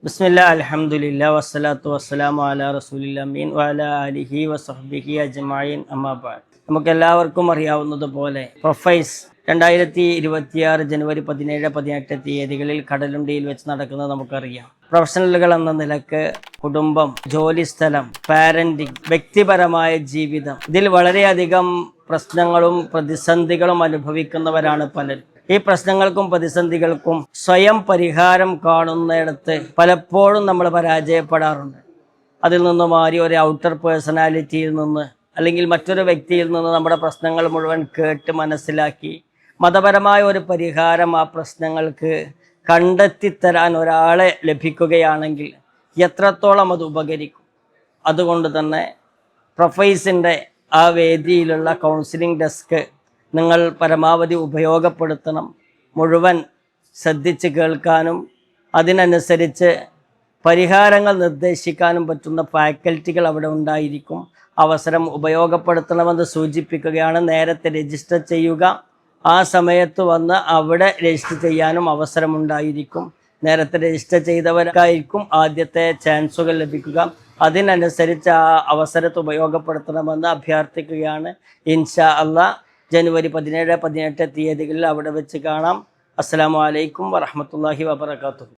ബിസ്മില്ലാ അൽഹംദുലില്ലാ വസ്സലാത്തു വസ്സലാമു അലാ റസൂലിൽ അമീൻ വഅലാ ആലിഹി വസഹ്ബിഹി അജ്മഈൻ അമ്മാ ബഅദ്. നമുക്കെല്ലാവർക്കും അറിയാവുന്നതുപോലെ പ്രൊഫൈസ് 2026 ജനുവരി 17-18 തീയതികളിൽ കടലുണ്ടിയിൽ വെച്ച് നടക്കുന്നത് നമുക്കറിയാം. പ്രൊഫഷണലുകൾ എന്ന നിലക്ക് കുടുംബം, ജോലിസ്ഥലം, പാരന്റിങ്, വ്യക്തിപരമായ ജീവിതം, ഇതിൽ വളരെയധികം പ്രശ്നങ്ങളും പ്രതിസന്ധികളും അനുഭവിക്കുന്നവരാണ് പലരും. ഈ പ്രശ്നങ്ങൾക്കും പ്രതിസന്ധികൾക്കും സ്വയം പരിഹാരം കാണുന്നിടത്ത് പലപ്പോഴും നമ്മൾ പരാജയപ്പെടാറുണ്ട്. അതിൽ നിന്ന് മാറി ഒരു ഔട്ടർ പേഴ്സണാലിറ്റിയിൽ നിന്ന് അല്ലെങ്കിൽ മറ്റൊരു വ്യക്തിയിൽ നിന്ന് നമ്മുടെ പ്രശ്നങ്ങൾ മുഴുവൻ കേട്ട് മനസ്സിലാക്കി മതപരമായ ഒരു പരിഹാരം ആ പ്രശ്നങ്ങൾക്ക് കണ്ടെത്തിത്തരാൻ ഒരാളെ ലഭിക്കുകയാണെങ്കിൽ എത്രത്തോളം അത് ഉപകരിക്കും. അതുകൊണ്ട് തന്നെ പ്രൊഫൈസിൻ്റെ ആ വേദിയിലുള്ള കൗൺസിലിംഗ് ഡെസ്ക് നിങ്ങൾ പരമാവധി ഉപയോഗപ്പെടുത്തണം. മുഴുവൻ ശ്രദ്ധിച്ച് കേൾക്കാനും അതിനനുസരിച്ച് പരിഹാരങ്ങൾ നിർദ്ദേശിക്കാനും പറ്റുന്ന ഫാക്കൽറ്റികൾ അവിടെ ഉണ്ടായിരിക്കും. അവസരം ഉപയോഗപ്പെടുത്തണമെന്ന് സൂചിപ്പിക്കുകയാണ്. നേരത്തെ രജിസ്റ്റർ ചെയ്യുക. ആ സമയത്ത് വന്ന് അവിടെ രജിസ്റ്റർ ചെയ്യാനും അവസരമുണ്ടായിരിക്കും. നേരത്തെ രജിസ്റ്റർ ചെയ്തവർക്കായിരിക്കും ആദ്യത്തെ ചാൻസുകൾ ലഭിക്കുക. അതിനനുസരിച്ച് ആ അവസരത്തെ ഉപയോഗപ്പെടുത്തണമെന്ന് അഭ്യർത്ഥിക്കുകയാണ്. ഇൻഷാ അല്ലാഹ് ജനുവരി 17-18 തീയതികളിൽ അവിടെ വെച്ച് കാണാം. അസ്സലാമു അലൈക്കും വറഹ്മത്തുള്ളാഹി വബറകാതുഹു.